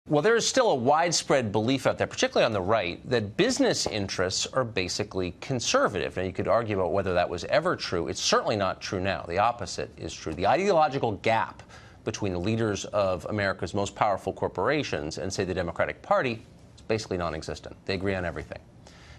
Well, there is still a widespread belief out there, particularly on the right, that business interests are basically conservative. Now, you could argue about whether that was ever true. It's certainly not true now. The opposite is true. The ideological gap between the leaders of America's most powerful corporations and, say, the Democratic Party is basically non-existent. They agree on everything.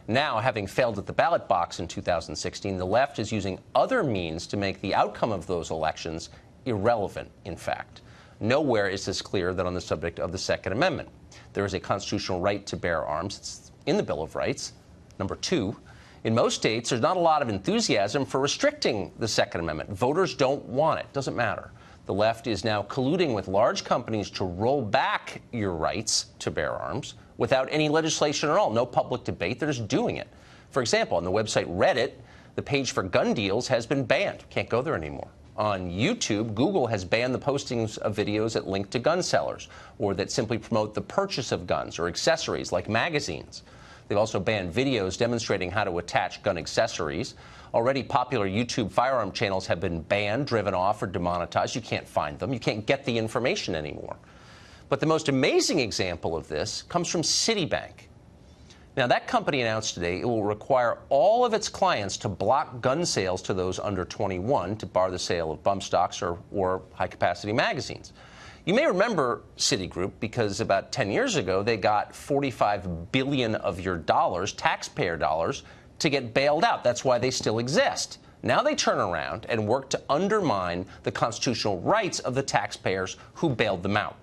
Now, having failed at the ballot box in 2016, the left is using other means to make the outcome of those elections irrelevant, in fact. Nowhere is this clear than on the subject of the Second Amendment. There is a constitutional right to bear arms. It's in the Bill of Rights. Number two, in most states, there's not a lot of enthusiasm for restricting the Second Amendment. Voters don't want it. Doesn't matter. The left is now colluding with large companies to roll back your rights to bear arms without any legislation at all. No public debate. They're just doing it. For example, on the website Reddit, the page for gun deals has been banned. Can't go there anymore. On YouTube, Google has banned the postings of videos that link to gun sellers or that simply promote the purchase of guns or accessories like magazines. They've also banned videos demonstrating how to attach gun accessories. Already popular YouTube firearm channels have been banned, driven off, or demonetized. You can't find them. You can't get the information anymore. But the most amazing example of this comes from Citibank. Now, that company announced today it will require all of its clients to block gun sales to those under 21 to bar the sale of bump stocks or high-capacity magazines. You may remember Citigroup because about 10 years ago, they got $45 billion of your dollars, taxpayer dollars, to get bailed out. That's why they still exist. Now they turn around and work to undermine the constitutional rights of the taxpayers who bailed them out.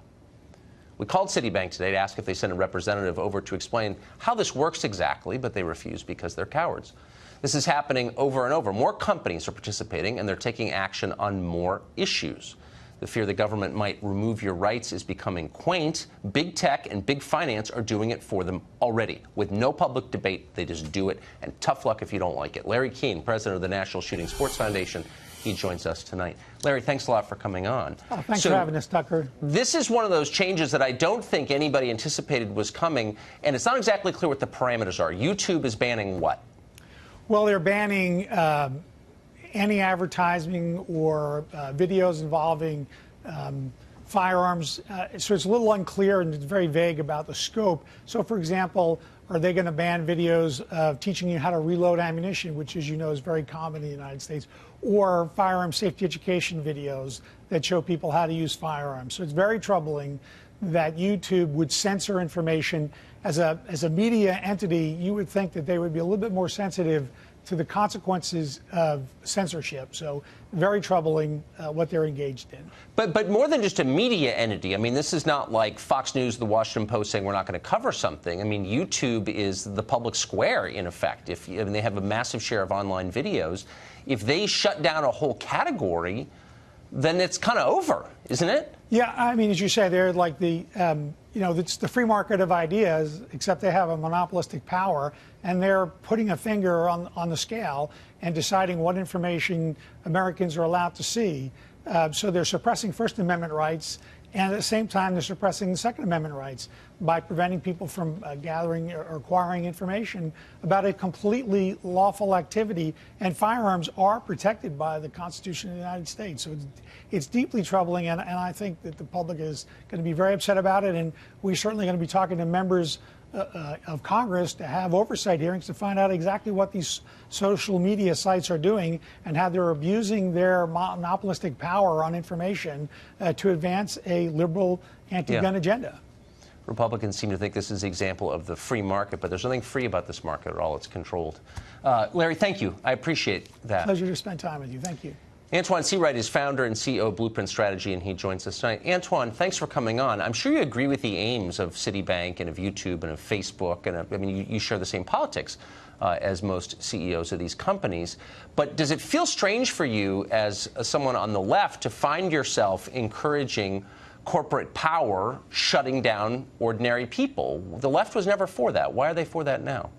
We called Citibank today to ask if they sent a representative over to explain how this works exactly, but they refuse because they're cowards. This is happening over and over. More companies are participating, and they're taking action on more issues. The fear the government might remove your rights is becoming quaint. Big tech and big finance are doing it for them already. With no public debate, they just do it, and tough luck if you don't like it. Larry Keane, president of the National Shooting Sports Foundation, he joins us tonight. Larry, thanks a lot for coming on. Oh, thanks for having us, Tucker. This is one of those changes that I don't think anybody anticipated was coming, and it's not exactly clear what the parameters are. YouTube is banning what? Well, they're banning any advertising or videos involving firearms. So it's a little unclear and it's very vague about the scope. So, for example, are they going to ban videos of teaching you how to reload ammunition, which, as you know, is very common in the United States, or firearm safety education videos that show people how to use firearms? So it's very troubling that YouTube would censor information. As a media entity, you would think that they would be a little bit more sensitive to the consequences of censorship. So very troubling what they're engaged in. But more than just a media entity, I mean, this is not like Fox News, the Washington Post saying we're not going to cover something. I mean, YouTube is the public square, in effect. I mean, they have a massive share of online videos. If they shut down a whole category, then it's kind of over, isn't it? Yeah, I mean, as you say, they're like the, it's the free market of ideas, except they have a monopolistic power, and they're putting a finger on the scale and deciding what information Americans are allowed to see. So they're suppressing First Amendment rights, and at the same time, they're suppressing the Second Amendment rights by preventing people from gathering or acquiring information about a completely lawful activity. And firearms are protected by the Constitution of the United States. So it's deeply troubling, and I think that the public is going to be very upset about it. And we're certainly going to be talking to members of Congress to have oversight hearings to find out exactly what these social media sites are doing and how they're abusing their monopolistic power on information to advance a liberal anti-gun agenda. Republicans seem to think this is the example of the free market, but there's nothing free about this market at all. It's controlled. Larry, thank you. I appreciate that. Pleasure to spend time with you. Thank you. Antoine Seawright is founder and CEO of Blueprint Strategy, and he joins us tonight. Antoine, thanks for coming on. I'm sure you agree with the aims of Citibank and of YouTube and of Facebook, and I mean, you share the same politics as most CEOs of these companies. But does it feel strange for you as someone on the left to find yourself encouraging corporate power shutting down ordinary people? The left was never for that. Why are they for that now?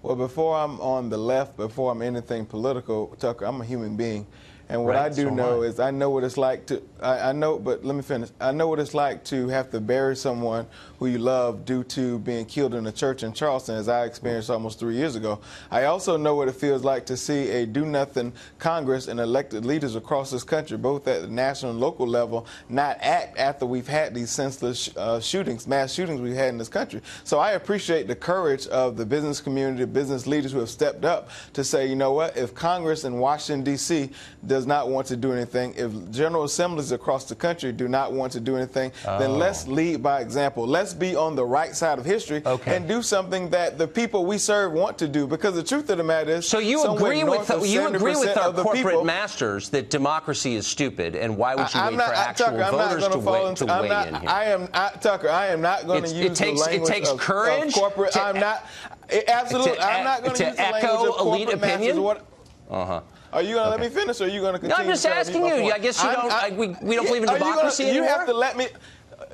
Well, before I'm on the left, before I'm anything political, Tucker, I'm a human being. And what I do so know is I know what it's like to, I know, but let me finish. I know what it's like to have to bury someone who you love due to being killed in a church in Charleston, as I experienced almost 3 years ago. I also know what it feels like to see a do-nothing Congress and elected leaders across this country, both at the national and local level, not act after we've had these senseless shootings, mass shootings we've had in this country. So I appreciate the courage of the business community, business leaders who have stepped up to say, you know what, if Congress in Washington, D.C. does not want to do anything, if General Assemblies across the country do not want to do anything, then let's lead by example. Let's be on the right side of history and do something that the people we serve want to do. Because the truth of the matter is, so you agree with our corporate masters that democracy is stupid, and why would you wait for actual voters to weigh in here? Tucker, I am not going to use the language of corporate. I'm not going to use the language of elite opinion. Are you going to let me finish, or are you going to continue? No, I'm just asking you. I guess you don't. We don't believe in democracy anymore. You have to let me.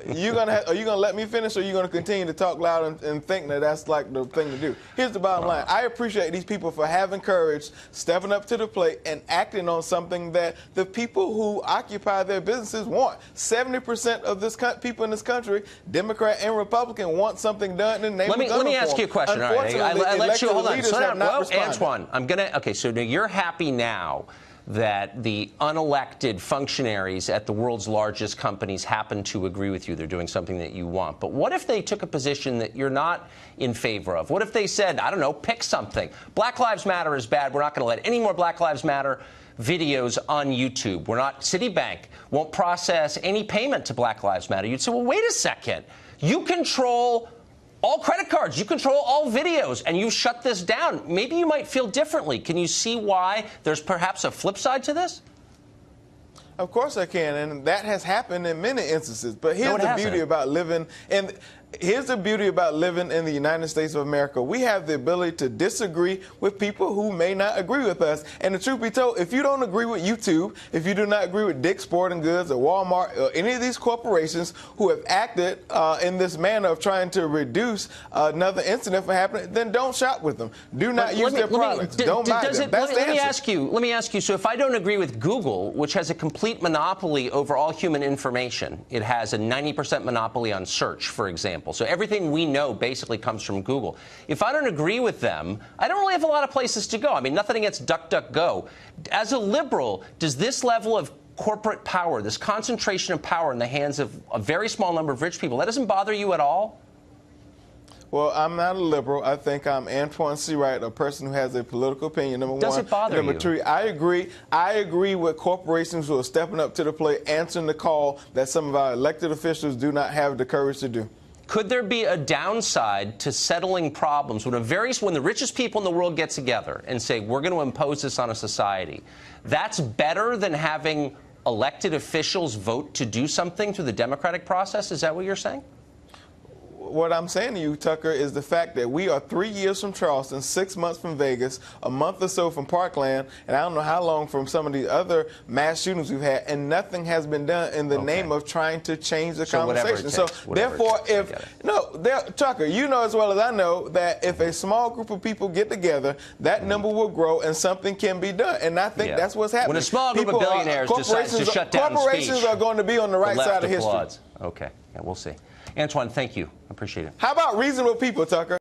Are you gonna let me finish, or are you gonna continue to talk loud and think that that's like the thing to do? Here's the bottom line. I appreciate these people for having courage, stepping up to the plate, and acting on something that the people who occupy their businesses want. 70% of this people in this country, Democrat and Republican, want something done in the name of gun reform. Let me ask you a question. Unfortunately, All right, I let you hold on. Antoine, okay, so you're happy now that the unelected functionaries at the world's largest companies happen to agree with you. They're doing something that you want. But what if they took a position that you're not in favor of? What if they said, I don't know, pick something. Black Lives Matter is bad. We're not going to let any more Black Lives Matter videos on YouTube. Citibank won't process any payment to Black Lives Matter. You'd say, well, wait a second. You control all credit cards, you control all videos, and you shut this down. Maybe you might feel differently. Can you see why there's perhaps a flip side to this? Of course I can, and that has happened in many instances. But here's the beauty about living in the United States of America. We have the ability to disagree with people who may not agree with us. And the truth be told, if you don't agree with YouTube, if you do not agree with Dick's Sporting Goods or Walmart or any of these corporations who have acted in this manner of trying to reduce another incident from happening, then don't shop with them. Do not use their products. Don't buy them. That's the answer. Let me ask you, so if I don't agree with Google, which has a complete monopoly over all human information, it has a 90% monopoly on search, for example. So everything we know basically comes from Google. If I don't agree with them, I don't really have a lot of places to go. I mean, nothing against DuckDuckGo. As a liberal, does this level of corporate power, this concentration of power in the hands of a very small number of rich people, that doesn't bother you at all? Well, I'm not a liberal. I think I'm Antoine C. Wright, a person who has a political opinion, number one. Does it bother you? Number two, I agree with corporations who are stepping up to the plate, answering the call that some of our elected officials do not have the courage to do. Could there be a downside to settling problems when the richest people in the world get together and say, we're going to impose this on a society? That's better than having elected officials vote to do something through the democratic process? Is that what you're saying? What I'm saying to you, Tucker, is the fact that we are 3 years from Charleston, 6 months from Vegas, a month or so from Parkland, and I don't know how long from some of the other mass shootings we've had, and nothing has been done in the name of trying to change the conversation. So therefore, Tucker, you know as well as I know that if a small group of people get together, that number will grow and something can be done. And I think that's what's happening. When a small group of billionaires decides to shut down speech, corporations are going to be on the right side of history. Okay, yeah, we'll see. Antoine, thank you. Appreciate it. How about reasonable people, Tucker?